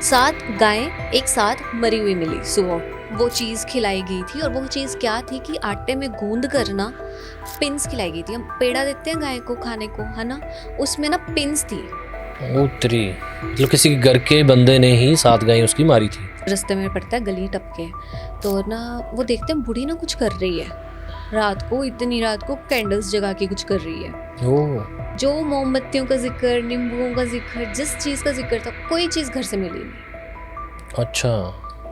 7 गायें एक साथ मरी हुई मिली सुबह। वो चीज़ खिलाई गई थी और वो चीज़ क्या थी कि आटे में गूंद कर ना पिंस खिलाई गई थी। हम पेड़ा देते हैं गाय को खाने को, है ना, उसमें ना पिंस थी। उत्तरी मतलब किसी घर के बंदे ने ही 7 गायें उसकी मारी थी। रास्ते में पड़ता है, गली टपके, तो ना वो देखते हैं बूढ़ी ना कुछ कर रही है रात को, इतनी रात को कैंडल्स जगा के कुछ कर रही है। ओह, जो मोमबत्तियों का जिक्र, नींबुओं का जिक्र, जिस चीज़ का जिक्र था, कोई चीज़ घर से मिली नहीं। अच्छा।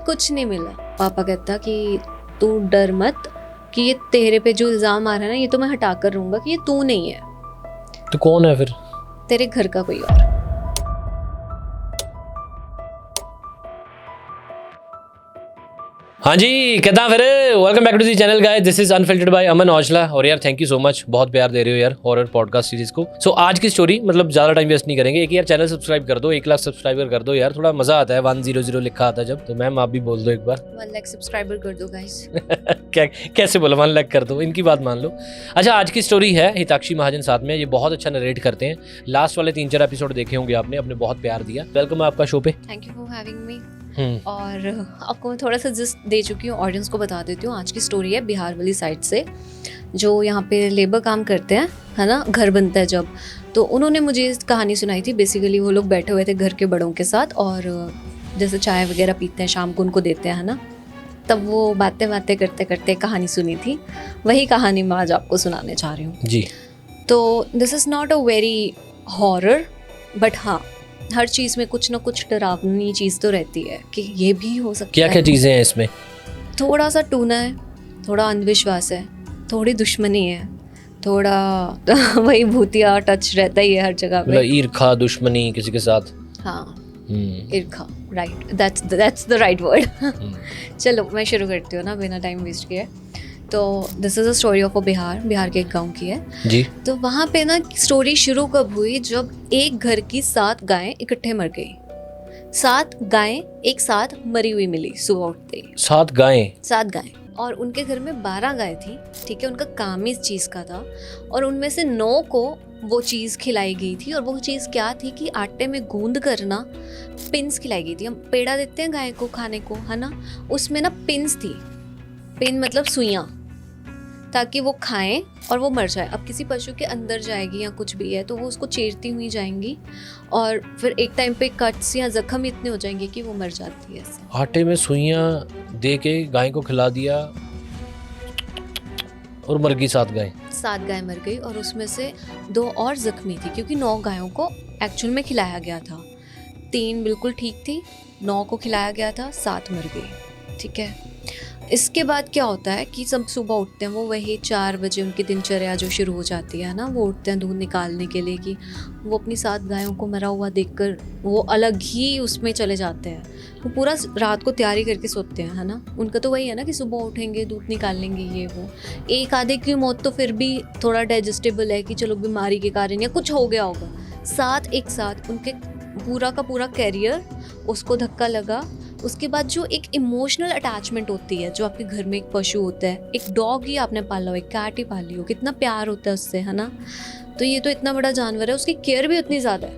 कुछ नहीं मिला। पापा कहता कि तू डर मत, कि ये तेरे पे जो इल्ज़ाम आ रहा है ना, ये तो मैं हटा कर रहूँगा, कि ये तू नहीं है, तो कौन है फिर? तेरे घर का कोई और। हाँ जी, कहता फिर welcome back to the channel guys, this is unfiltered by Aman Aujla. और यार थैंक यू सो मच, बहुत प्यार दे रहे हो यार हॉरर पॉडकास्ट सीरीज को। सो आज की स्टोरी मतलब ज़्यादा टाइम वेस्ट नहीं करेंगे। एक यार चैनल सब्सक्राइब कर दो, 1 लाख सब्सक्राइबर कर दो यार, थोड़ा मजा आता है। 100 लिखा आता है जब, तो मैम आप भी बोल दो एक बार। 1 लाख सब्सक्राइबर कर दो गाइस। क्या कैसे बोला, 1 लाख कर दो, इनकी बात मान लो। अच्छा, आज की स्टोरी है हिताक्षी महाजन साथ में, ये बहुत अच्छा नरेट करते हैं। लास्ट वाले 3-4 एपिसोड देखे होंगे आपने बहुत प्यार दिया। वेलकम आपका शो पे। Thank you for having me. और आपको मैं थोड़ा सा जिस्ट दे चुकी हूँ, ऑडियंस को बता देती हूँ। आज की स्टोरी है बिहार वाली साइड से, जो यहाँ पे लेबर काम करते हैं, है ना, घर बनता है जब, तो उन्होंने मुझे इस कहानी सुनाई थी। बेसिकली वो लोग बैठे हुए थे घर के बड़ों के साथ, और जैसे चाय वगैरह पीते हैं शाम को, उनको देते हैं, है ना, तब वो बातें बातें करते करते कहानी सुनी थी। वही कहानी मैं आज आपको सुनाने चाह रही हूँ जी। तो this is not a very horror, but हाँ, हर चीज़ में कुछ ना कुछ डरावनी चीज़ तो रहती है कि ये भी हो सकता क्या है। क्या चीज़ें हैं इसमें? थोड़ा सा टूना है, थोड़ा अंधविश्वास है, थोड़ी दुश्मनी है, थोड़ा वही भूतिया टच रहता ही है हर जगह मतलब पे। ईर्खा, दुश्मनी किसी के साथ। हाँ, ईर्खा, right, that's the right word. चलो मैं शुरू करती हूँ ना, बिना टाइम वेस्ट किए। तो this is a story of a Bihar के एक गांव की है जी। तो वहाँ पे ना स्टोरी शुरू कब हुई, जब एक घर की 7 गायें इकट्ठे मर गई। 7 गायें एक साथ मरी हुई मिली सुबह उठते ही। 7 गायें? 7 गायें, और उनके घर में 12 गाय थी, ठीक है, उनका काम ही इस चीज़ का था। और उनमें से 9 को वो चीज़ खिलाई गई थी, और वो चीज़ क्या थी कि आटे में गूंद कर ना पिंस खिलाई गई थी। हम पेड़ा देते हैं गाय को खाने को, है ना, उसमें ना पिंस थी। पिन मतलब सुइयाँ, ताकि वो खाएं और वो मर जाए। अब किसी पशु के अंदर जाएगी या कुछ भी है तो वो उसको चीरती हुई जाएंगी, और फिर एक टाइम पे कट्स या जख्म इतने हो जाएंगे कि वो मर जाती है ऐसे। आटे में सुइयां दे के गाय को खिला दिया और मर गई 7 गायें। 7 गाय मर गई, और उसमें से 2 और जख्मी थी, क्योंकि 9 गायों को एक्चुअल में खिलाया गया था। 3 बिल्कुल ठीक थी, 9 को खिलाया गया था, 7 मर गई, ठीक है। इसके बाद क्या होता है कि सब सुबह उठते हैं, वो वही 4 बजे उनकी दिनचर्या जो शुरू हो जाती है ना, वो उठते हैं दूध निकालने के लिए, कि वो अपनी 7 गायों को मरा हुआ देखकर वो अलग ही उसमें चले जाते हैं। वो पूरा रात को तैयारी करके सोते हैं, है ना। उनका तो वही है ना कि सुबह उठेंगे, दूध निकालेंगे, ये वो। एक आधे की मौत तो फिर भी थोड़ा डाइजेस्टेबल है कि चलो बीमारी के कारण या कुछ हो गया होगा। 7 एक साथ, उनके पूरा का पूरा कैरियर उसको धक्का लगा। उसके बाद जो एक इमोशनल अटैचमेंट होती है, जो आपके घर में एक पशु होता है, एक डॉग ही आपने पाला हो, एक कैट ही पाली हो, कितना प्यार होता है उससे, है ना। तो ये तो इतना बड़ा जानवर है, उसकी केयर भी उतनी ज़्यादा है,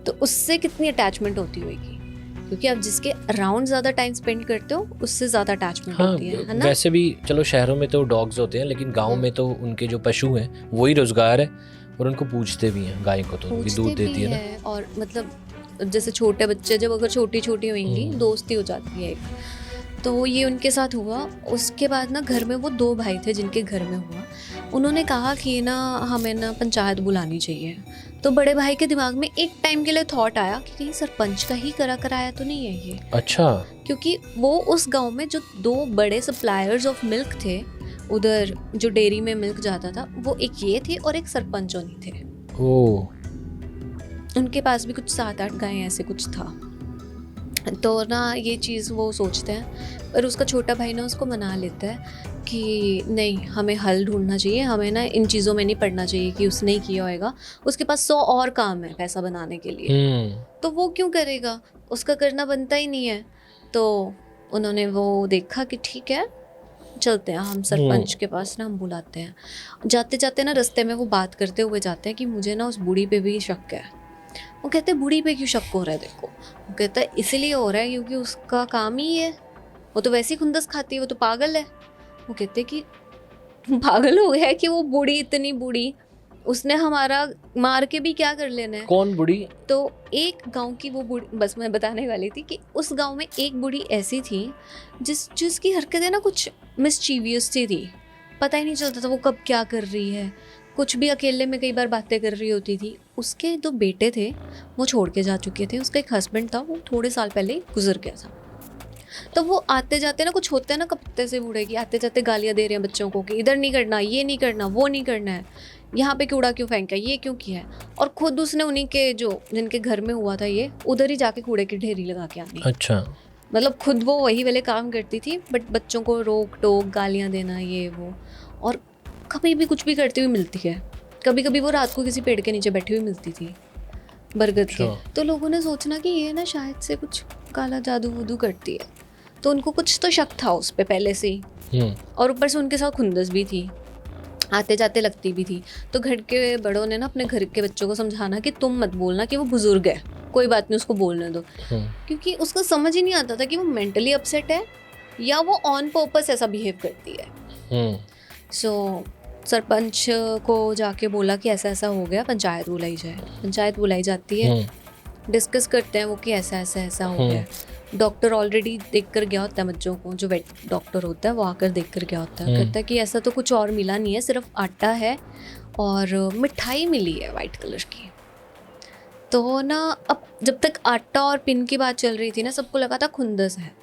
तो उससे कितनी अटैचमेंट होती होगी, क्योंकि आप जिसके अराउंड ज़्यादा टाइम स्पेंड करते हो उससे ज़्यादा अटैचमेंट होती है ना। वैसे भी चलो शहरों में तो डॉग्स होते हैं, लेकिन गांव में तो उनके जो पशु हैं वही रोजगार है, और उनको पूछते भी हैं। गाय को तो उनकी दूध देती है ना। और मतलब जैसे छोटे बच्चे जब अगर छोटी छोटी होंगी, दोस्ती हो जाती है एक, तो ये उनके साथ हुआ। उसके बाद ना घर में वो 2 भाई थे जिनके घर में हुआ, उन्होंने कहा कि ना हमें ना पंचायत बुलानी चाहिए। तो बड़े भाई के दिमाग में एक टाइम के लिए थॉट आया कि कहीं सरपंच का ही कराया तो नहीं है ये। अच्छा। क्योंकि वो उस गांव में जो 2 बड़े सप्लायर्स ऑफ मिल्क थे, उधर जो डेयरी में मिल्क जाता था, वो एक ये थे और एक सरपंच नहीं थे। ओह। उनके पास भी कुछ 7-8 गायें ऐसे कुछ था। तो ना ये चीज़ वो सोचते हैं, पर उसका छोटा भाई ना उसको मना लेता है कि नहीं, हमें हल ढूंढना चाहिए, हमें ना इन चीज़ों में नहीं पड़ना चाहिए कि उसने ही किया होएगा, उसके पास 100 और काम है पैसा बनाने के लिए, तो वो क्यों करेगा, उसका करना बनता ही नहीं है। तो उन्होंने वो देखा कि ठीक है, चलते हैं हम सरपंच के पास ना, हम बुलाते हैं। जाते जाते ना रास्ते में वो बात करते हुए जाते हैं कि मुझे ना उस बूढ़ी पे भी शक है, वो कहते बूढ़ी पे क्यों शक हो रहा है देखो, वो कहता है इसलिए हो रहा है क्योंकि उसका काम ही है, वो तो वैसे ही खुंदस खाती है, वो तो पागल है। वो कहते कि पागल हो गया है कि वो बूढ़ी, इतनी बूढ़ी, उसने हमारा मार के भी क्या कर लेना है। कौन बूढ़ी? तो एक गांव की वो बूढ़ी, बस मैं बताने वाली थी कि उस गांव में एक बूढ़ी ऐसी थी जिसकी हरकतें ना कुछ मिस्चीवियस सी थी, पता ही नहीं चलता था वो कब क्या कर रही है, कुछ भी अकेले में कई बार बातें कर रही होती थी। उसके 2 बेटे थे, वो छोड़ के जा चुके थे, उसका एक हस्बैंड था, वो थोड़े साल पहले ही गुजर गया था। तो वो आते जाते ना कुछ होता है ना कपते से बूढ़े की, आते जाते गालियाँ दे रहे हैं बच्चों को कि इधर नहीं करना, ये नहीं करना, वो नहीं करना है, यहाँ पे कूड़ा क्यों फेंका, ये क्यों किया है। और खुद उसने उन्हीं के जो जिनके घर में हुआ था ये, उधर ही जाके कूड़े की ढेरी लगा के आनी। अच्छा, मतलब खुद वो वही वाले काम करती थी, बट बच्चों को रोक टोक, गालियाँ देना, ये वो। और कभी भी कुछ भी करती हुई मिलती है, कभी कभी वो रात को किसी पेड़ के नीचे बैठी हुई मिलती थी, बरगद के। तो लोगों ने सोचना कि ये ना शायद से कुछ काला जादू वूदू करती है, तो उनको कुछ तो शक था उस पर पहले से ही। और ऊपर से उनके साथ खुंदस भी थी, आते जाते लगती भी थी। तो घर के बड़ों ने ना अपने घर के बच्चों को समझाना कि तुम मत बोलना कि वो बुजुर्ग है, कोई बात नहीं, उसको बोलने दो। क्योंकि उसको समझ ही नहीं आता था कि वो मेंटली अपसेट है या वो ऑन पर्पस ऐसा बिहेव करती है। सो सरपंच को जाके बोला कि ऐसा ऐसा हो गया, पंचायत बुलाई जाए। पंचायत बुलाई जाती है, डिस्कस करते हैं वो कि ऐसा ऐसा ऐसा हो गया। डॉक्टर ऑलरेडी देख कर गया होता है बच्चों को, जो वेट डॉक्टर होता है वो आकर देख कर गया होता है। कहता है कि ऐसा तो कुछ और मिला नहीं है, सिर्फ आटा है और मिठाई मिली है वाइट कलर की। तो ना अब जब तक आटा और पिन की बात चल रही थी ना, सबको लगा था खुंदस है।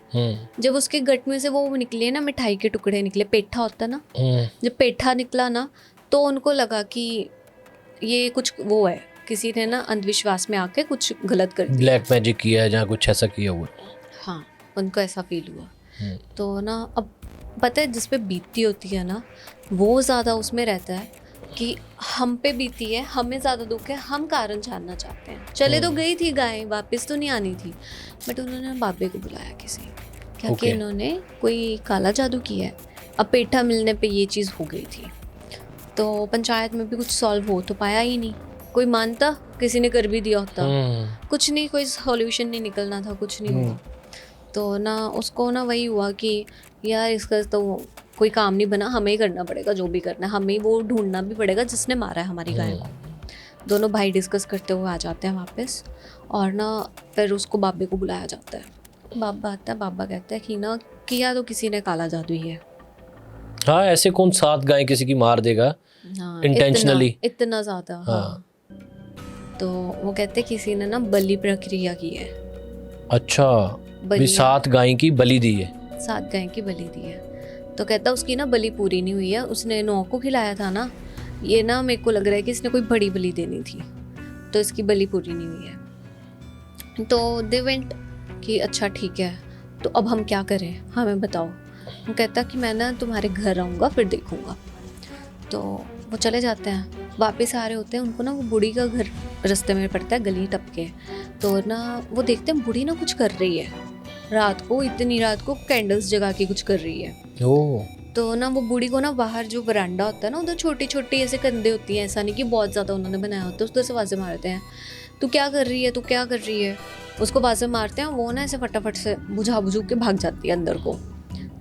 जब उसके गट में से वो निकले ना, मिठाई के टुकड़े निकले, पेठा होता ना, जब पेठा निकला ना तो उनको लगा कि ये कुछ वो है, किसी ने ना अंधविश्वास में आके कुछ गलत कर दिया, ब्लैक मैजिक किया है, जहाँ कुछ ऐसा किया हुआ। हाँ, उनको ऐसा फील हुआ। तो ना अब पता है जिस पे बीतती होती है ना, वो ज़्यादा उसमें रहता है कि हम पे बीती है, हमें ज़्यादा दुख है, हम कारण जानना चाहते हैं। चले तो गई थी गाय, वापस तो नहीं आनी थी, बट उन्होंने बाबे को बुलाया किसी, क्या कि इन्होंने कोई काला जादू किया है। अब पेठा मिलने पे ये चीज़ हो गई थी, तो पंचायत में भी कुछ सॉल्व हो तो पाया ही नहीं। कोई मानता, किसी ने कर भी दिया होता, कुछ नहीं, कोई सॉल्यूशन नहीं निकलना था, कुछ नहीं हुआ। तो ना उसको ना वही हुआ कि यार इसका तो कोई काम नहीं बना, हमें ही करना पड़ेगा जो भी करना है, हमें ही वो ढूंढना भी पड़ेगा जिसने मारा है हमारी गाय को। दोनों भाई डिस्कस करते हुए आ जाते हैं वापस, और ना फिर उसको बाबे को बुलाया जाता है। बाबा आता है, बाबा कहता है कि ना किया तो किसी ने काला जादू ही है। हाँ, ऐसे कौन 7 गाय किसी की मार देगा इंटेंशनली, इतना ज़्यादा। हाँ। तो वो कहते किसी ने ना बलि प्रक्रिया की है। अच्छा, 7 गाय की बलि दी है, 7 गाय की बलि दी है। तो कहता उसकी ना बलि पूरी नहीं हुई है, उसने 9 को खिलाया था ना, ये ना मेरे को लग रहा है कि इसने कोई बड़ी बलि देनी थी, तो इसकी बलि पूरी नहीं हुई है। तो दे वेंट कि अच्छा ठीक है, तो अब हम क्या करें, हमें बताओ। वो कहता कि मैं ना तुम्हारे घर आऊँगा फिर देखूँगा। तो वो चले जाते हैं, वापस आ रहे होते हैं, उनको ना वो बूढ़ी का घर रास्ते में पड़ता है, गली टपके। तो ना वो देखते हैं बूढ़ी ना कुछ कर रही है, रात को, इतनी रात को कैंडल्स जगा के कुछ कर रही है। तो ना वो बूढ़ी को ना बाहर जो बरांडा होता है ना, उधर छोटी छोटी ऐसे कंधे होती हैं, ऐसा नहीं कि बहुत ज़्यादा उन्होंने बनाया होता है, उधर से आवाज़ें मारते हैं, तू क्या कर रही है, तू क्या कर रही है। उसको आवाज़ें मारते हैं, वो ना ऐसे फटाफट से बुझा के भाग जाती है अंदर को,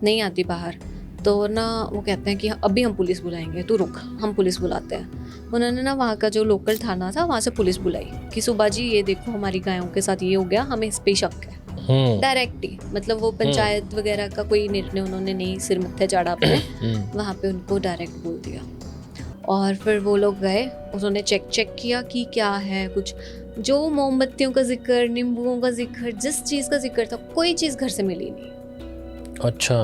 नहीं आती बाहर। तो ना वो कहते हैं कि अभी हम पुलिस बुलाएंगे, तू रुक, हम पुलिस बुलाते हैं। उन्होंने ना वहाँ का जो लोकल थाना था वहाँ से पुलिस बुलाई कि सुबा जी ये देखो हमारी गायों के साथ ये हो गया, हमें इस पे शक है। डायरेक्ट ही, मतलब वो पंचायत वगैरह का कोई निर्णय उन्होंने नहीं सिर मत्थे चढ़ा अपने, वहाँ पे उनको डायरेक्ट बोल दिया। और फिर वो लोग गए, उन्होंने चेक किया कि क्या है, कुछ जो मोमबत्तियों का जिक्र, नींबुओं का जिक्र, जिस चीज़ का जिक्र था, कोई चीज़ घर से मिली नहीं। अच्छा,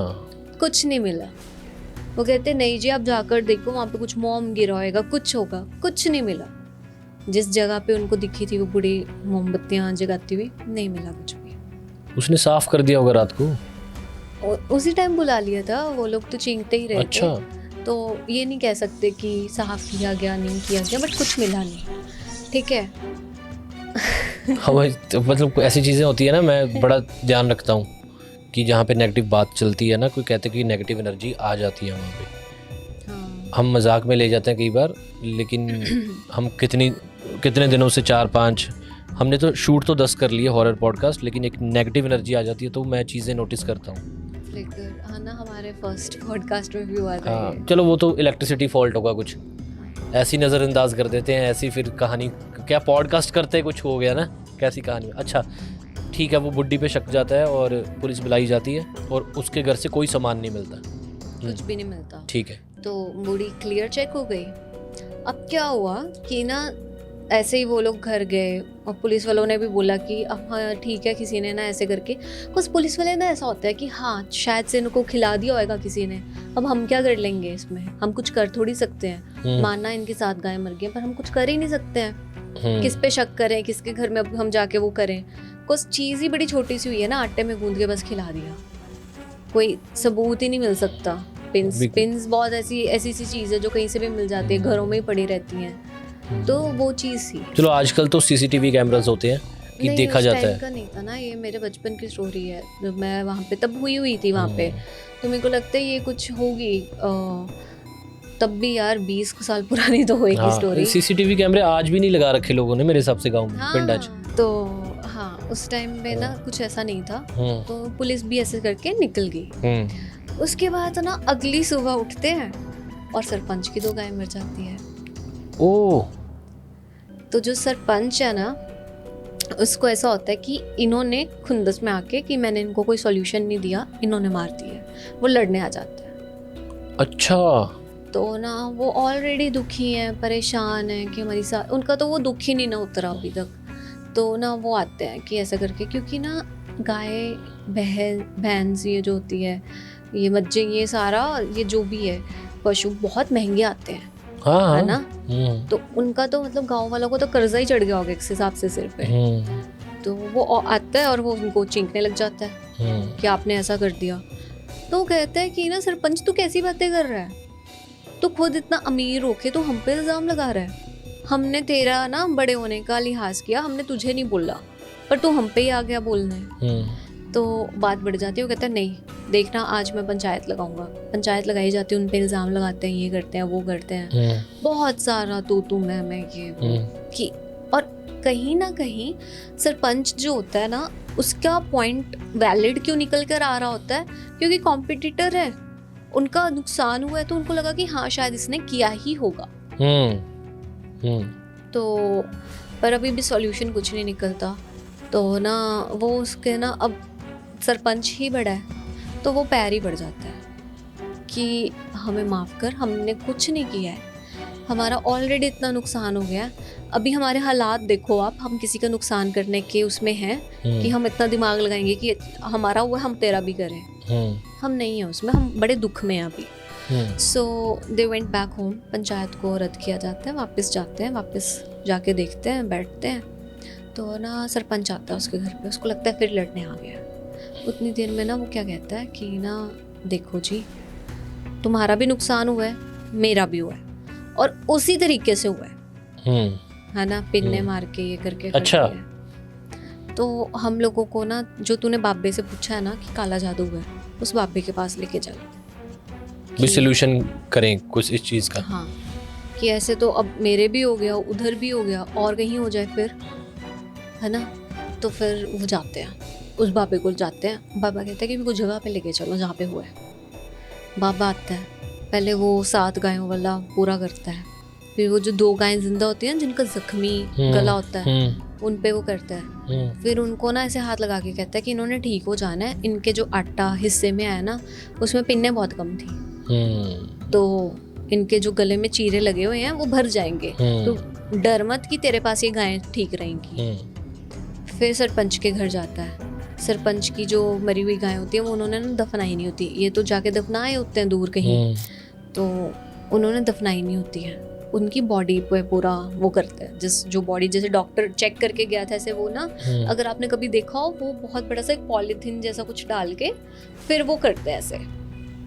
कुछ नहीं मिला। वो कहते नहीं जी आप जाकर देखो, वहाँ पे कुछ मोम गिरा होगा, कुछ होगा, कुछ नहीं मिला। जिस जगह पे उनको दिखी थी वो बूढ़ी मोमबत्तियाँ जगाती हुई, नहीं मिला कुछ भी। उसने साफ कर दिया होगा रात को, उसी टाइम बुला लिया था, वो लोग तो चींकते ही रहे थे। तो ये नहीं कह सकते कि साफ किया गया नहीं किया गया, बट कुछ मिला नहीं, ठीक है। हाँ, मतलब ऐसी चीज़ें होती है ना, मैं बड़ा ध्यान रखता हूँ कि जहाँ पे नेगेटिव बात चलती है ना, कोई कहते हैं कि नेगेटिव एनर्जी आ जाती है वहाँ पे। हाँ। हम मजाक में ले जाते हैं कई बार, लेकिन हम कितने दिनों से 4-5 हमने तो शूट तो 10 कर लिए हॉरर पॉडकास्ट, लेकिन एक नेगेटिव एनर्जी आ जाती है तो मैं चीज़ें नोटिस करता हूँ। फ्लिकर, हाँ ना, हमारे फर्स्ट पॉडकास्ट में भी हुआ था हाँ ये। चलो वो तो इलेक्ट्रिसिटी फॉल्ट होगा कुछ, ऐसी नज़रअंदाज कर देते हैं, ऐसी फिर कहानी क्या पॉडकास्ट करते कुछ हो गया ना, कैसी कहानी। अच्छा ठीक है, वो बुड्ढी पे शक जाता है और पुलिस बुलाई जाती है और उसके घर से कोई सामान नहीं मिलता, कुछ भी नहीं मिलता। ठीक है। तो बूढ़ी क्लियर चेक हो गई। अब क्या हुआ कि ना ऐसे ही वो लोग घर गए और पुलिस वालों ने भी बोला कि अब हाँ ठीक है, किसी ने ना ऐसे करके, कुछ पुलिस वाले ना ऐसा होता है कि हाँ शायद से इनको खिला दिया होगा किसी ने, अब हम क्या कर लेंगे इसमें, हम कुछ कर थोड़ी सकते हैं। मानना इनके साथ गाय मर गई पर हम कुछ कर ही नहीं सकते हैं, किस पे शक करें, किसके घर में अब हम जाके वो करें। कुछ चीज़ ही बड़ी छोटी सी हुई है ना, आटे में गूंद के बस खिला दिया, कोई सबूत ही नहीं मिल सकता। पिन्स बहुत ऐसी सी चीज़ है जो कहीं से भी मिल जाती है, घरों में ही पड़ी रहती हैं, तो वो चीज़ थी। चलो आजकल तो सीसीटीवी कैमरास होते हैं कि देखा जाता है। का नहीं था ना, ये मेरे बचपन की स्टोरी है, जब मैं वहाँ पे तब हुई थी वहाँ पे, तो मेरे को लगता है ये कुछ होगी तब भी यार 20 साल पुरानी तो होएगी स्टोरी। सीसीटीवी कैमरे आज भी नहीं लगा रखे लोगों ने मेरे हिसाब से गाँव में, पिंडाच। तो हाँ उस टाइम में ना कुछ ऐसा नहीं था, तो पुलिस भी ऐसे करके निकल गई। उसके बाद ना अगली सुबह उठते हैं और सरपंच की 2 गाय मर जाती है। ओह, तो जो सरपंच है ना उसको ऐसा होता है कि इन्होंने खुंदस में आके कि मैंने इनको कोई सॉल्यूशन नहीं दिया, इन्होंने मार दिया, वो लड़ने आ जाते हैं। अच्छा। तो ना वो ऑलरेडी दुखी हैं, परेशान हैं कि हमारी साथ, उनका तो वो दुख ही नहीं ना उतरा अभी तक। तो ना वो आते हैं कि ऐसा करके, क्योंकि ना गाय भैंस ये जो होती है, ये मज्जे, ये सारा ये जो भी है पशु बहुत महंगे आते हैं, हाँ, है ना। तो उनका तो मतलब गांव वालों को तो कर्जा ही चढ़ गया होगा इस हिसाब से सिर पे। तो वो आता है और वो उनको चींकने लग जाता है कि आपने ऐसा कर दिया। तो वो कहता है कि ना सरपंच तू कैसी बातें कर रहा है, तू खुद इतना अमीर होके तो हम पे इल्जाम लगा रहा है, हमने तेरा ना बड़े होने का लिहाज किया, हमने तुझे नहीं बोला पर तू हम पे ही आ गया बोलने। तो बात बढ़ जाती है। वो कहता है नहीं देखना, आज मैं पंचायत लगाऊंगा। पंचायत लगाई जाती है, उन पे इल्ज़ाम लगाते हैं, ये करते हैं वो करते हैं, बहुत सारा तू मैं ये कि। और कहीं ना कहीं सरपंच जो होता है ना उसका पॉइंट वैलिड क्यों निकल कर आ रहा होता है, क्योंकि कॉम्पिटिटर है, उनका नुकसान हुआ है तो उनको लगा कि हाँ शायद इसने किया ही होगा। तो पर अभी भी सॉल्यूशन कुछ नहीं निकलता। तो ना वो उसके ना अब सरपंच ही बड़ा है तो वो पैर ही बढ़ जाता है कि हमें माफ़ कर, हमने कुछ नहीं किया है, हमारा ऑलरेडी इतना नुकसान हो गया है, अभी हमारे हालात देखो आप, हम किसी का नुकसान करने के उसमें हैं कि हम इतना दिमाग लगाएंगे कि हमारा हुआ हम तेरा भी करें, हम नहीं है उसमें, हम बड़े दुख में हैं अभी। So they went back home. Panchayat को रद्द किया जाता है, वापस जाते हैं, वापस जाके देखते हैं, बैठते हैं, तो ना सरपंच आता है उसके घर पे, उसको लगता है फिर लड़ने आ गया। उतनी देर में ना वो क्या कहता है कि ना देखो जी तुम्हारा भी नुकसान हुआ है, मेरा भी हुआ है और उसी तरीके से हुआ है ना, पिन्ने मार के ये करके। अच्छा। तो हम लोगों को ना जो तूने बाबे से पूछा है ना कि काला जादू है, उस बाबे के पास लेके चल, भी सॉल्यूशन करें कुछ इस चीज़ का। हाँ कि ऐसे तो अब मेरे भी हो गया, उधर भी हो गया, और कहीं हो जाए फिर, है ना। तो फिर वो जाते हैं, उस बाबे को जाते हैं। बाबा कहता है कि मेरे को जगह पे लेके चलो जहाँ पे हुआ है। बाबा आता है, पहले वो 7 गायों वाला पूरा करता है, फिर वो जो 2 गायें जिंदा होती हैं जिनका जख्मी गला होता है उन पे वो करता है। फिर उनको ना ऐसे हाथ लगा के कहता है कि इन्होंने ठीक हो जाना है, इनके जो आटा हिस्से में आया ना उसमें पिन्ने बहुत कम थी, तो इनके जो गले में चीरे लगे हुए हैं वो भर जाएंगे, तो डर मत कि तेरे पास ये गायें ठीक रहेंगी। फिर सरपंच के घर जाता है। सरपंच की जो मरी हुई गाय होती है वो उन्होंने ना दफनाई नहीं होती, ये तो जाके दफनाए होते हैं दूर कहीं, तो उन्होंने दफनाई नहीं होती है, उनकी बॉडी पे पूरा वो करते हैं, जो बॉडी जैसे डॉक्टर चेक करके गया था ऐसे वो ना, अगर आपने कभी देखा हो वो बहुत बड़ा सा एक पॉलीथीन जैसा कुछ डाल के फिर वो करते हैं, ऐसे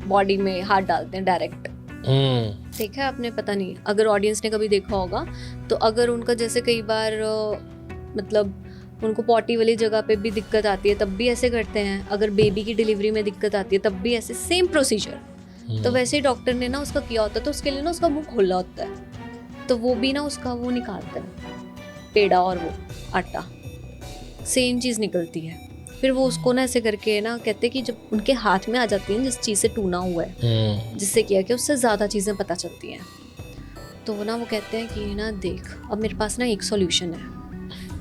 बॉडी में हाथ डालते हैं डायरेक्ट। देखा है आपने, पता नहीं अगर ऑडियंस ने कभी देखा होगा तो। अगर उनका जैसे कई बार मतलब उनको पॉटी वाली जगह पे भी दिक्कत आती है तब भी ऐसे करते हैं, अगर बेबी की डिलीवरी में दिक्कत आती है तब भी ऐसे, सेम प्रोसीजर। तो वैसे ही डॉक्टर ने ना उसका किया होता है, तो उसके लिए ना उसका मुंह खुला होता है, तो वो भी ना उसका वो निकालता है पेड़ा और वो आटा, सेम चीज़ निकलती है। फिर वो उसको ना ऐसे करके ना कहते हैं कि जब उनके हाथ में आ जाती है जिस चीज़ से टूना हुआ है, जिससे किया कि उससे ज़्यादा चीज़ें पता चलती हैं। तो वो कहते हैं कि ना देख, अब मेरे पास ना एक सॉल्यूशन है,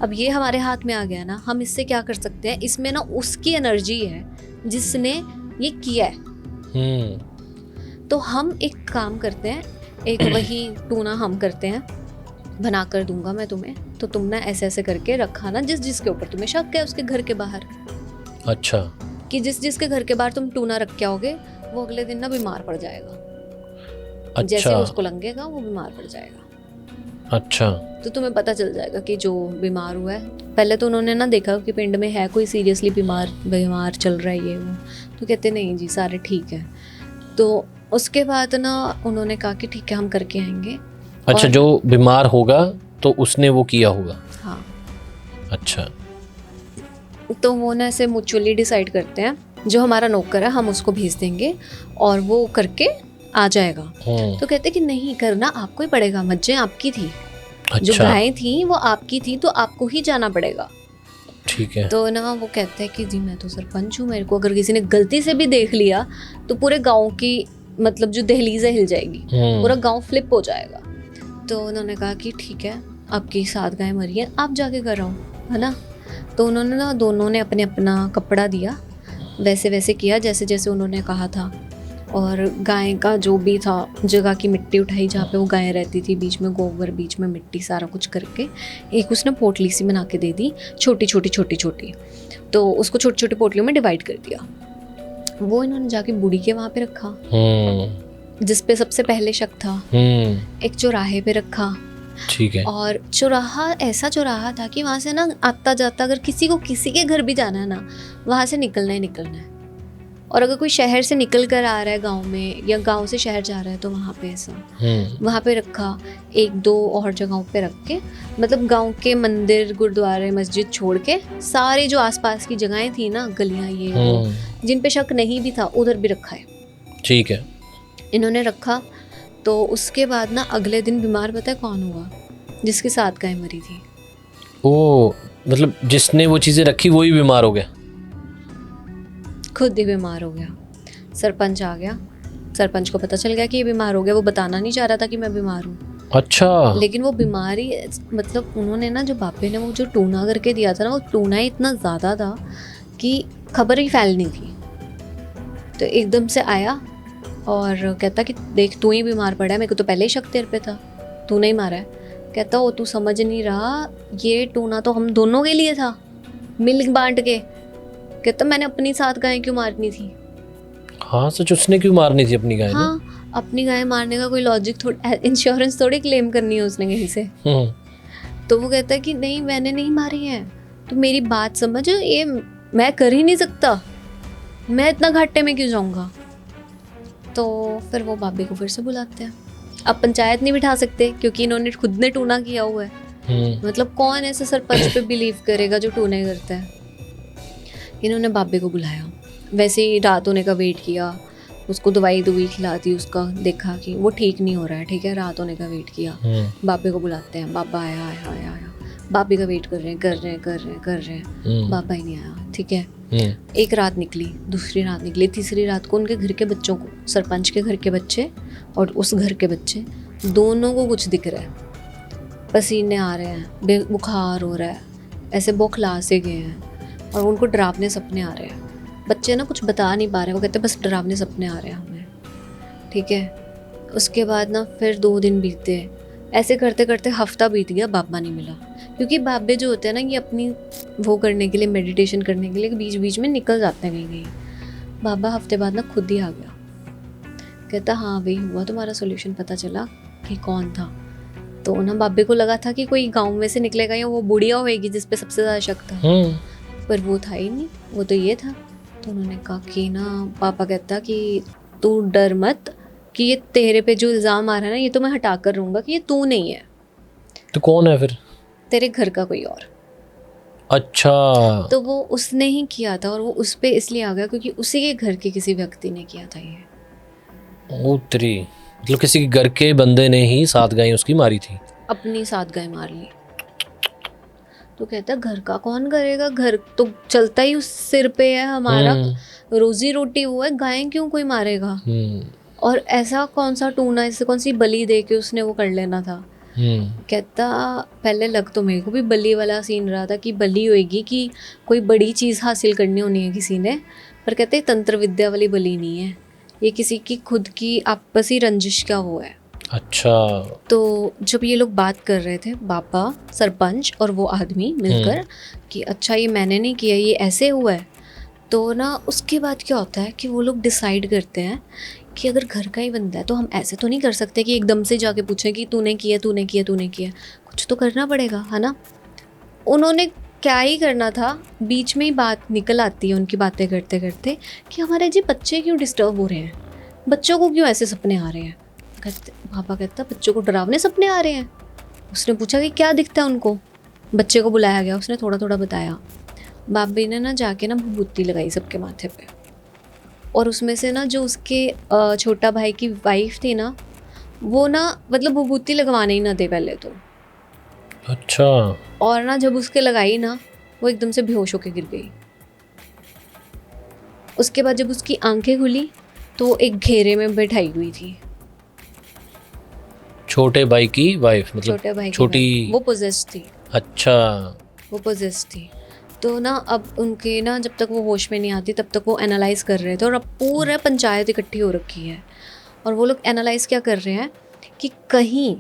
अब ये हमारे हाथ में आ गया ना, हम इससे क्या कर सकते हैं, इसमें ना उसकी एनर्जी है जिसने ये किया है। तो हम एक काम करते हैं, एक वही टूना हम करते हैं, बना कर दूंगा मैं तुम्हें, तो तुम ना ऐसे ऐसे करके रखा ना जिसके ऊपर तुम्हें शक है उसके घर के बाहर। अच्छा। कि जिसके घर के बाहर तुम टूना रख के आओगे वो अगले दिन ना बीमार पड़ जाएगा। अच्छा। जैसे उसको लगेगा वो बीमार पड़ जाएगा। अच्छा। तो तुम्हें पता चल जाएगा कि जो बीमार हुआ है, पहले तो उन्होंने ना देखा कि पिंड में है कोई सीरियसली बीमार चल रहा है ये वो, तो कहते नहीं जी सारे ठीक है। तो उसके बाद ना उन्होंने कहा कि ठीक है हम करके आएंगे। अच्छा, जो बीमार होगा तो उसने वो किया होगा। हाँ। अच्छा। तो वो ना ऐसे म्यूचुअली डिसाइड करते हैं, जो हमारा नौकर है हम उसको भेज देंगे और वो करके आ जाएगा। तो कहते कि नहीं करना आपको ही पड़ेगा, मज्जें आपकी थी। अच्छा। जो गायें थी वो आपकी थी, तो आपको ही जाना पड़ेगा। ठीक है। तो ना वो कहते हैं कि जी मैं तो सरपंच हूँ, मेरे को अगर किसी ने गलती से भी देख लिया तो पूरे गांव की मतलब जो दहलीज हिल जाएगी, पूरा गांव फ्लिप हो जाएगा। तो उन्होंने कहा कि ठीक है आपकी 7 गायें मरी हैं, आप जाके कर आओ, है ना। तो उन्होंने ना दोनों ने अपने अपना कपड़ा दिया, वैसे वैसे किया जैसे जैसे उन्होंने कहा था। और गाय का जो भी था जगह की मिट्टी उठाई जहाँ पे वो गाय रहती थी, बीच में गोबर बीच में मिट्टी, सारा कुछ करके एक उसने पोटली सी बना के दे दी, छोटी छोटी। तो उसको छोटी छोटी पोटलियों में डिवाइड कर दिया। वो इन्होंने जाके बूढ़ी के वहाँ पे रखा जिस पे सबसे पहले शक था। एक चौराहे पे रखा। ठीक है। और चौराहा ऐसा चौराहा था कि वहाँ से ना आता जाता अगर किसी को किसी के घर भी जाना है ना, वहाँ से निकलना ही निकलना है। और अगर कोई शहर से निकल कर आ रहा है गांव में, या गांव से शहर जा रहा है, तो वहाँ पे ऐसा वहाँ पे रखा। 1-2 और जगहों पे रख के, मतलब गांव के मंदिर गुरुद्वारे मस्जिद छोड़ के सारी जो आसपास की जगहें थी ना, गलियाँ ये वो, जिन पे शक नहीं भी था उधर भी रखा है। ठीक है। इन्होंने रखा। तो उसके बाद ना अगले दिन बीमार पता है कौन हुआ? जिसके 7 गाय मरी थी। ओ, मतलब जिसने वो चीज़ें रखी वही बीमार हो गया? खुद ही बीमार हो गया। सरपंच आ गया, सरपंच को पता चल गया कि ये बीमार हो गया। वो बताना नहीं चाह रहा था कि मैं बीमार हूँ। अच्छा। लेकिन वो बीमारी मतलब उन्होंने ना, जो बापे ने वो जो टूना करके दिया था ना, वो टूना ही इतना ज़्यादा था कि खबर ही फैलनी थी। तो एकदम से आया और कहता कि देख तू ही बीमार पड़ा है, मेरे को तो पहले ही शक तेरे पे था, तूने ही मारा है। कहता वो तू समझ नहीं रहा, ये टूना तो हम दोनों के लिए था, मिल बांट के। कहता मैंने अपनी 7 गायें क्यों मारनी थी? हाँ सच, उसने क्यों मारनी थी अपनी गाय? हाँ, अपनी गाय मारने का कोई लॉजिक थोड़ा, इंश्योरेंस थोड़ी क्लेम करनी है उसने कहीं से। तो वो कहता है कि नहीं मैंने नहीं मारी है, तो मेरी बात समझ, ये मैं कर ही नहीं सकता, मैं इतना घाटे में क्यों जाऊंगा। तो फिर वो बाबे को फिर से बुलाते हैं। अब पंचायत नहीं बिठा सकते क्योंकि इन्होंने खुद ने टूना किया हुआ है। मतलब कौन ऐसे सरपंच पे बिलीव करेगा जो टूने करता है। इन्होंने बाबे को बुलाया, वैसे ही रात होने का वेट किया, उसको दवाई खिला दी, उसका देखा कि वो ठीक नहीं हो रहा है, ठीक है, रात होने का वेट किया। बाबे को बुलाते हैं, बाबा आया। बाबे का वेट कर रहे हैं, बाबा ही नहीं आया। ठीक है, एक रात निकली, दूसरी रात निकली, तीसरी रात को उनके घर के बच्चों को, सरपंच के घर के बच्चे और उस घर के बच्चे दोनों को कुछ दिख रहा है, पसीने आ रहे हैं, बुखार हो रहा है, ऐसे बौखला से गए हैं और उनको डरावने सपने आ रहे हैं। बच्चे ना कुछ बता नहीं पा रहे, वो कहते बस डरावने सपने आ रहे हैं हमें। ठीक है, उसके बाद ना फिर 2 दिन बीते, ऐसे करते करते हफ्ता बीत गया, बाबा नहीं मिला। क्योंकि बाबे जो होते हैं ना, ये अपनी वो करने के लिए, मेडिटेशन करने के लिए बीच बीच में निकल जाते हैं कहीं। बाबा हफ्ते बाद ना खुद ही आ गया, कहता हाँ वही हुआ, तुम्हारा सोल्यूशन पता चला कि कौन था। तो ना बाबे को लगा था कि कोई गाँव में से निकलेगा या वो बुढ़िया होएगी जिस पे सबसे ज़्यादा शक था, पर वो था ही नहीं, वो तो ये था। तो उन्होंने कहा कि ना, पापा कहता कि तू डर मत, कि ये तेरे पे जो इल्ज़ाम आ रहा है ना, ये तो मैं हटा कर रहूँगा, कि ये तू नहीं है। तो कौन है फिर? तेरे घर का कोई और। अच्छा। तो वो उसने ही किया था, और वो उस पे इसलिए आ गया क्योंकि उसी के घर के किसी व्यक्ति ने किया था ये। उतरी, मतलब किसी के घर के बंदे ने ही 7 गायें उसकी मारी थी, अपनी 7 गाय मार ली। तो कहता घर का कौन करेगा, घर तो चलता ही उस सिर पे है हमारा, रोजी रोटी वो है, गायें क्यों कोई मारेगा। और ऐसा कौन सा टूना, ऐसे कौन सी बलि दे के उसने वो कर लेना था। कहता पहले लग तो मेरे को भी बलि वाला सीन रहा था कि बलि होएगी कि कोई बड़ी चीज़ हासिल करनी होनी है किसी ने, पर कहते तंत्र विद्या वाली बलि नहीं है, ये किसी की खुद की आपसी रंजिश का वो है। अच्छा। तो जब ये लोग बात कर रहे थे बाबा, सरपंच और वो आदमी मिलकर कि अच्छा ये मैंने नहीं किया, ये ऐसे हुआ है, तो ना उसके बाद क्या होता है कि वो लोग डिसाइड करते हैं कि अगर घर का ही बंदा है तो हम ऐसे तो नहीं कर सकते कि एकदम से जाके पूछें कि तूने किया तूने किया तूने किया, कुछ तो करना पड़ेगा, है ना। उन्होंने क्या ही करना था, बीच में ही बात निकल आती है उनकी बातें करते करते कि हमारे जी बच्चे क्यों डिस्टर्ब हो रहे हैं, बच्चों को क्यों ऐसे सपने आ रहे हैं। पापा कहता बच्चों को डरावने सपने आ रहे हैं। उसने पूछा कि क्या दिखता है उनको, बच्चे को बुलाया गया, उसने थोड़ा थोड़ा बताया। बाबी ने ना जाके ना भभूति लगाई सबके माथे पे, और उसमें से ना जो उसके छोटा भाई की वाइफ थी ना, वो ना मतलब भभूति लगवाने ही ना दे पहले तो। अच्छा। और ना जब उसके लगाई ना, वो एकदम से बेहोश होके गिर गई। उसके बाद जब उसकी आंखें खुली तो वो एक घेरे में बैठाई हुई थी। छोटे भाई की वाइफ, मतलब छोटे भाई की छोटी, wife, वो पोजेस थी। अच्छा। वो पोजेस थी। तो ना अब उनके ना जब तक वो होश में नहीं आती तब तक वो एनालाइज कर रहे थे, और अब पूरा पंचायत इकट्ठी हो रखी है, और वो लोग एनालाइज क्या कर रहे हैं कि कहीं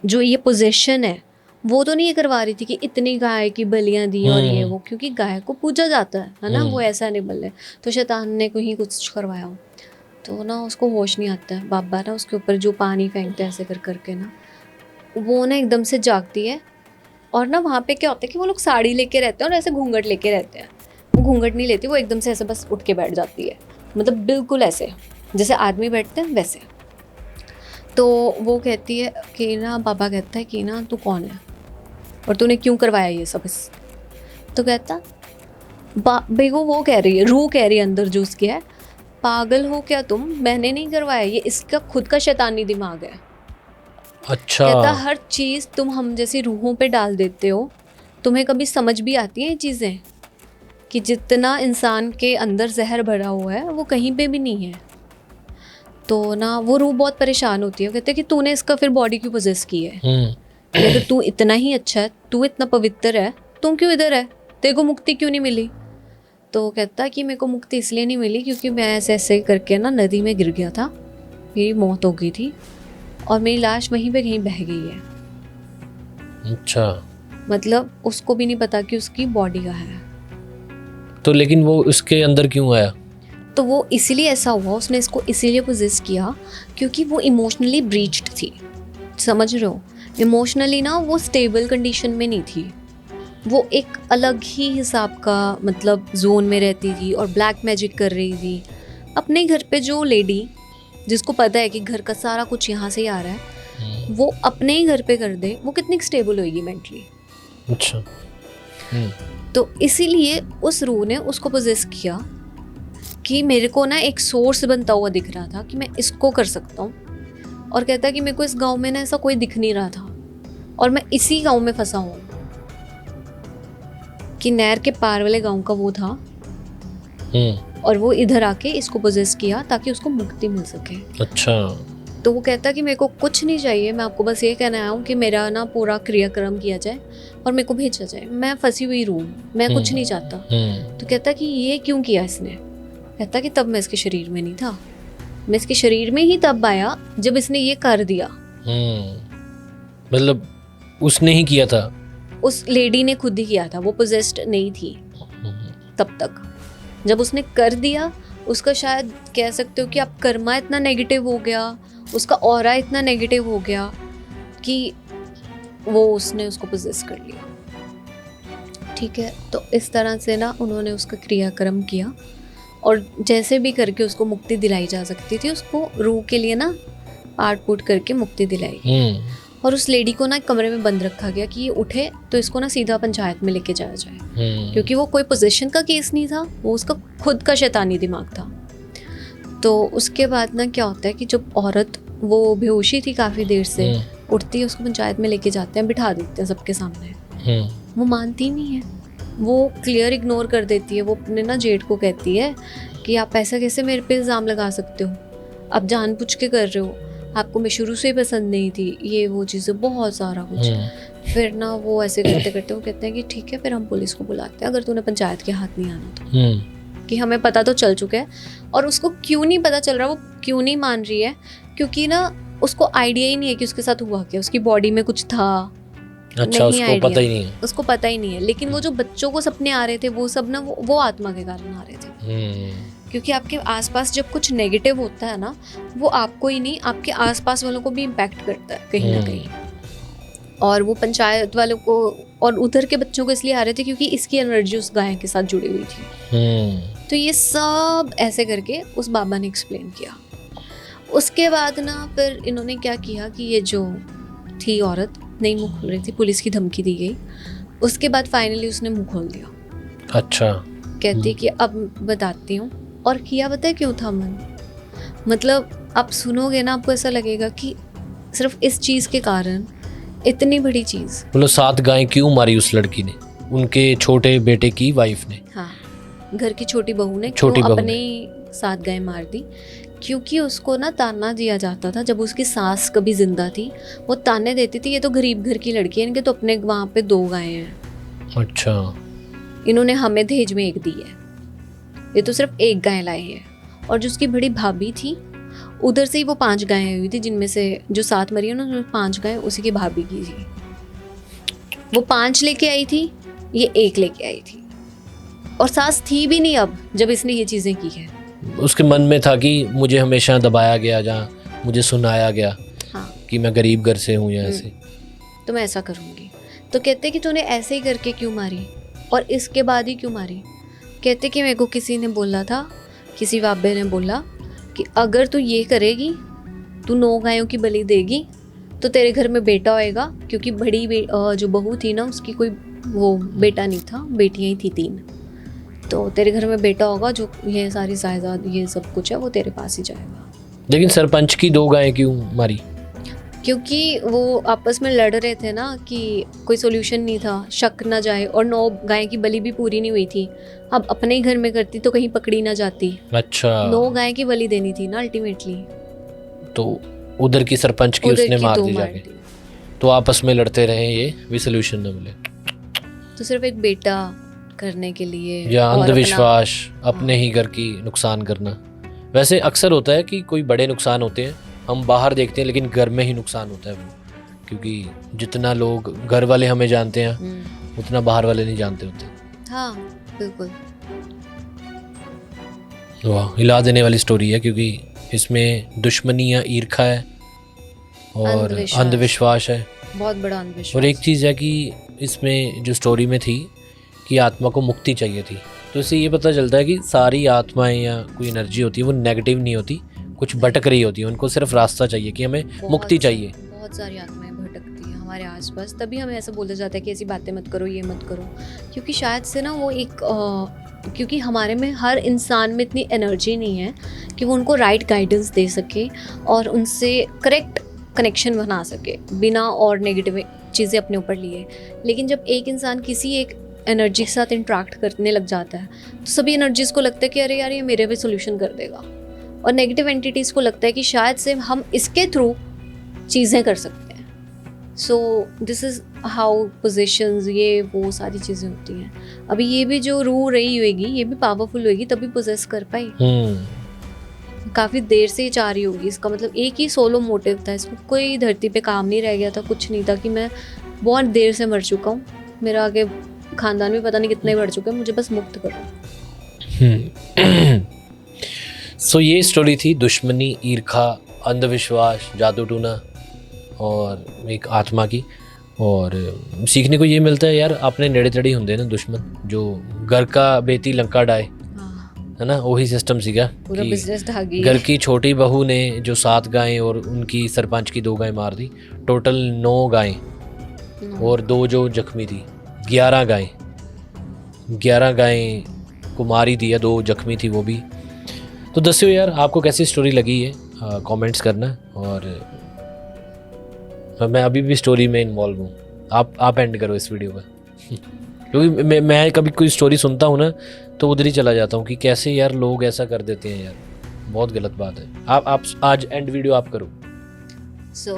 जो ये पोजेशन है वो तो नहीं करवा रही थी कि इतनी गाय की बलियां दी और ये वो, क्योंकि गाय को पूजा जाता है ना, वो ऐसा एनिमल है, तो शैतान ने कहीं कुछ करवाया हो। तो ना उसको होश नहीं आता है। बाबा ना उसके ऊपर जो पानी फेंकते हैं ऐसे कर करके ना, वो ना एकदम से जागती है। और ना वहाँ पे क्या होता है कि वो लोग साड़ी लेके रहते हैं और ऐसे घूंघट लेके रहते हैं। वो घूंघट नहीं लेती, वो एकदम से ऐसे बस उठ के बैठ जाती है, मतलब बिल्कुल ऐसे जैसे आदमी बैठते हैं वैसे। तो वो कहती है कि ना, बाबा कहता है कि ना तू कौन है और तूने क्यों करवाया ये सब इस। तो कहता बेगो, वो कह रही है, रूह कह रही है अंदर जो उसकी है, पागल हो क्या तुम, मैंने नहीं करवाया, ये इसका खुद का शैतानी दिमाग है। अच्छा। कहता हर चीज़ तुम हम जैसी रूहों पे डाल देते हो, तुम्हें कभी समझ भी आती है ये चीज़ें कि जितना इंसान के अंदर जहर भरा हुआ है वो कहीं पे भी नहीं है। तो ना वो रूह बहुत परेशान होती है। कहते हैं कि तूने इसका फिर बॉडी क्यों पोजेस की है, कि अगर तू इतना ही अच्छा है, तू इतना पवित्र है, तुम क्यों इधर है, तेरे को मुक्ति क्यों नहीं मिली। तो कहता कि मेरे को मुक्ति इसलिए नहीं मिली क्योंकि मैं ऐसे ऐसे करके ना नदी में गिर गया था, मेरी मौत हो गई थी और मेरी लाश वहीं पे कहीं बह गई है। अच्छा। मतलब उसको भी नहीं पता कि उसकी बॉडी का है। तो लेकिन वो उसके अंदर क्यों आया? तो वो इसीलिए ऐसा हुआ, उसने इसको इसीलिए पोजेस किया क्योंकि वो इमोशनली ब्रीच्ड थी। समझ रहे हो, इमोशनली ना वो स्टेबल कंडीशन में नहीं थी, वो एक अलग ही हिसाब का मतलब जोन में रहती थी और ब्लैक मैजिक कर रही थी अपने घर पे। जो लेडी जिसको पता है कि घर का सारा कुछ यहाँ से ही आ रहा है, वो अपने ही घर पे कर दे, वो कितनी स्टेबल होएगी मेंटली। अच्छा। तो इसीलिए उस रूह ने उसको पोजेस किया कि मेरे को ना एक सोर्स बनता हुआ दिख रहा था कि मैं इसको कर सकता हूँ। और कहता कि मेरे को इस गांव में ना ऐसा कोई दिख नहीं रहा था और मैं इसी गांव में फंसा हूँ, कि नहर के पार वाले गांव का वो था और वो इधर आके इसको पोजेस किया ताकि उसको मुक्ति मिल सके। अच्छा। तो वो कहता कि मेरे को कुछ नहीं चाहिए, मैं आपको बस ये कहना आया हूँ कि मेरा ना पूरा क्रियाक्रम किया जाए और मेरे को भेजा जाए, मैं फंसी हुई रूह, मैं कुछ नहीं चाहता। तो कहता कि ये क्यों किया इसने। कहता कि तब मैं इसके शरीर में नहीं था, मैं इसके शरीर में ही तब आया जब इसने ये कर दिया। मतलब उसने ही किया था, उस लेडी ने खुद ही किया था, वो पोजेस्ड नहीं थी तब तक। जब उसने कर दिया, उसका शायद कह सकते हो कि आप कर्मा इतना नेगेटिव हो गया, उसका ऑरा इतना नेगेटिव हो गया कि वो उसने उसको पोजेस कर लिया। ठीक है, तो इस तरह से ना उन्होंने उसका क्रियाक्रम किया और जैसे भी करके उसको मुक्ति दिलाई जा सकती थी, उसको रूह के लिए ना पाट पुट करके मुक्ति दिलाई। और उस लेडी को ना एक कमरे में बंद रखा गया कि ये उठे तो इसको ना सीधा पंचायत में लेके जाया जाए, क्योंकि वो कोई पोजीशन का केस नहीं था, वो उसका खुद का शैतानी दिमाग था। तो उसके बाद ना क्या होता है कि जब औरत वो बेहोशी थी काफ़ी देर से, उठती है, उसको पंचायत में लेके जाते हैं, बिठा देते हैं सबके सामने। वो मानती नहीं है, वो क्लियर इग्नोर कर देती है। वो अपने ना जेठ को कहती है कि आप ऐसा कैसे मेरे पे इल्ज़ाम लगा सकते हो, आप जानबूझ के कर रहे हो, आपको मैं शुरू से ही पसंद नहीं थी, ये वो चीज़ें बहुत सारा कुछ। फिर ना वो ऐसे करते करते वो कहते हैं कि ठीक है फिर हम पुलिस को बुलाते हैं, अगर तूने पंचायत के हाथ नहीं आना तो, कि हमें पता तो चल चुका है। और उसको क्यों नहीं पता चल रहा, वो क्यों नहीं मान रही है, क्योंकि ना उसको आइडिया ही नहीं है कि उसके साथ हुआ क्या, उसकी बॉडी में कुछ था। अच्छा, नहीं उसको पता ही नहीं है। उसको पता ही नहीं है। लेकिन वो जो बच्चों को सपने आ रहे थे वो सब ना वो आत्मा के कारण आ रहे थे। क्योंकि आपके आसपास जब कुछ नेगेटिव होता है ना, वो आपको ही नहीं आपके आसपास वालों को भी इम्पैक्ट करता है कहीं ना कहीं। और वो पंचायत वालों को और उधर के बच्चों को इसलिए आ रहे थे क्योंकि इसकी एनर्जी उस गाय के साथ जुड़ी हुई थी। तो ये सब ऐसे करके उस बाबा ने एक्सप्लेन किया। उसके बाद ना फिर इन्होंने क्या किया कि ये जो थी औरत नहीं मुंह खोल रही थी, पुलिस की धमकी दी गई। उसके बाद फाइनली उसने मुंह खोल दिया। अच्छा। कहती कि अब बताती हूँ। और किया पता है क्यों था मन, मतलब आप सुनोगे ना आपको ऐसा लगेगा कि सिर्फ इस चीज़ के कारण इतनी बड़ी चीज़। मतलब 7 गाय क्यों मारी उस लड़की ने? उनके छोटे बेटे की वाइफ ने। हाँ, घर की छोटी बहू ने छोटी क्यों बहू अपने 7 गाय मार दी? क्योंकि उसको ना ताना दिया जाता था जब उसकी सास कभी जिंदा थी, वो ताने देती थी ये तो गरीब घर की लड़की है, इनके तो अपने वहाँ पे 2 गायें हैं। अच्छा। इन्होंने हमें दहेज में 1 दी है, ये तो सिर्फ 1 गाय लाई है। और जो उसकी बड़ी भाभी थी उधर से ही वो 5 गायें हुई थी, जिनमें से जो 7 मरी है ना, उसमें 5 गायें उसी की भाभी की थी। वो 5 लेके आई थी, ये 1 लेके आई थी। और सास थी भी नहीं अब जब इसने ये चीज़ें की है। उसके मन में था कि मुझे हमेशा दबाया गया, जहाँ मुझे सुनाया गया हाँ, कि मैं गरीब घर से हूँ या ऐसे, तो मैं ऐसा करूँगी। तो कहते कि तूने ऐसे ही करके क्यों मारी और इसके बाद ही क्यों मारी? कहते कि मेरे को किसी ने बोला था, किसी बाबे ने बोला कि अगर तू ये करेगी, तू 9 गायों की बलि देगी तो तेरे घर में बेटा होएगा। क्योंकि बड़ी जो बहू थी ना उसकी कोई वो बेटा नहीं था, बेटियाँ ही थी 3। तो तेरे घर में बेटा होगा, जो ये सारी जायदाद ये सब कुछ है वो तेरे पास ही जाएगा। लेकिन सरपंच की 2 गायें क्यों मारी? क्योंकि वो आपस में लड़ रहे थे ना कि कोई सोल्यूशन नहीं था, शक ना जाए। और 9 गाय की बलि भी पूरी नहीं हुई थी। अब अपने ही घर में करती तो कहीं पकड़ी ना जाती। अच्छा। 9 गाय की बलि देनी थी ना अल्टीमेटली। तो उधर की सरपंच की उसने मार दी जाके। तो आपस में लड़ते रहे, ये भी सोल्यूशन न मिले। तो सिर्फ एक बेटा करने के लिए या और अंधविश्वास, अपने ही घर की नुकसान करना। वैसे अक्सर होता है कि कोई बड़े नुकसान होते हैं, हम बाहर देखते हैं लेकिन घर में ही नुकसान होता है वो। क्योंकि जितना लोग घर वाले हमें जानते हैं उतना बाहर वाले नहीं जानते होते। हाँ बिल्कुल। वाह, हिला देने वाली स्टोरी है, क्योंकि इसमें दुश्मनी या ईर्खा है और अंधविश्वास है, बहुत बड़ा अंधविश्वास। और एक चीज़ है कि इसमें जो स्टोरी में थी कि आत्मा को मुक्ति चाहिए थी। तो इससे ये पता चलता है कि सारी आत्माएं या कोई एनर्जी होती है वो नेगेटिव नहीं होती, कुछ भटक रही होती है, उनको सिर्फ रास्ता चाहिए कि हमें मुक्ति चाहिए। बहुत सारी आत्माएं भटकती हैं हमारे आसपास, तभी हमें ऐसा बोला जाता है कि ऐसी बातें मत करो, ये मत करो। क्योंकि शायद से ना वो एक क्योंकि हमारे में हर इंसान में इतनी एनर्जी नहीं है कि वो उनको राइट गाइडेंस दे सके और उनसे करेक्ट कनेक्शन बना सके बिना और नेगेटिव चीज़ें अपने ऊपर लिए। लेकिन जब एक इंसान किसी एक एनर्जी के साथ इंट्रैक्ट करने लग जाता है तो सभी एनर्जीज़ को लगता है कि अरे यार ये मेरे भी सोल्यूशन कर देगा, और नेगेटिव एंटिटीज़ को लगता है कि शायद से हम इसके थ्रू चीज़ें कर सकते हैं। So this is how possessions, ये वो सारी चीज़ें होती हैं। अभी ये भी जो रू रही होगी ये भी पावरफुल होगी तभी पोजेस कर पाई। काफ़ी देर से ही चाह रही होगी, इसका मतलब एक ही सोलो मोटिव था, इसको कोई धरती पे काम नहीं रह गया था, कुछ नहीं था कि मैं बहुत देर से मर चुका हूँ, मेरा आगे खानदान भी पता नहीं कितने बढ़ चुके हैं, मुझे बस मुक्त करो। सो ये स्टोरी थी दुश्मनी, ईर्खा, अंधविश्वास, जादू टूना और एक आत्मा की। और सीखने को ये मिलता है यार, अपने नेड़े तड़े होंगे ना दुश्मन, जो घर का बेटी लंका डाए, है ना, वही सिस्टम सीखा। पूरा बिजनेस ढागी। घर की छोटी बहू ने जो 7 गायें और उनकी सरपंच की 2 गायें मार दी, टोटल 9 गायें, और 2 जो जख्मी थी, 11 गायें। 11 गायें को मारी दिया, 2 जख्मी थी वो भी। तो दस्यो यार आपको कैसी स्टोरी लगी है, कमेंट्स करना। और मैं अभी भी स्टोरी में इन्वॉल्व हूँ, आप एंड करो इस वीडियो का। क्योंकि मैं कभी कोई स्टोरी सुनता हूँ ना तो उधर ही चला जाता हूँ कि कैसे यार लोग ऐसा कर देते हैं यार, बहुत गलत बात है। आप आज एंड वीडियो आप करो। सो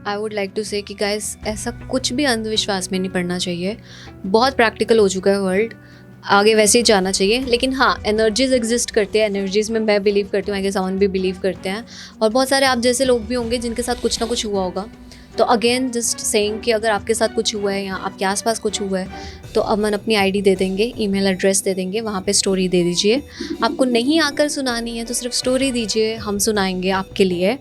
आई वुड लाइक टू से कि गाइस ऐसा कुछ भी अंधविश्वास में नहीं पड़ना चाहिए। बहुत प्रैक्टिकल हो चुका है वर्ल्ड, आगे वैसे ही जाना चाहिए। लेकिन हाँ, एनर्जीज एग्जिस्ट करते हैं, एनर्जीज में मैं बिलीव करती हूँ, आगे सामान भी बिलीव करते हैं। और बहुत सारे आप जैसे लोग भी होंगे जिनके साथ कुछ ना कुछ हुआ होगा। तो अगेन जस्ट सेइंग कि अगर आपके साथ कुछ हुआ है या आपके आसपास कुछ हुआ है तो अमन अपनी आईडी दे देंगे, ईमेल एड्रेस दे देंगे, वहाँ पे स्टोरी दे दीजिए। आपको नहीं आकर सुनानी है तो सिर्फ स्टोरी दीजिए, हम सुनाएंगे आपके लिए।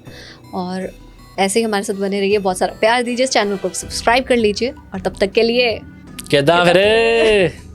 और ऐसे ही हमारे साथ बने रहिए, बहुत सारा प्यार दीजिए, चैनल को सब्सक्राइब कर लीजिए। और तब तक के लिए कहता फिर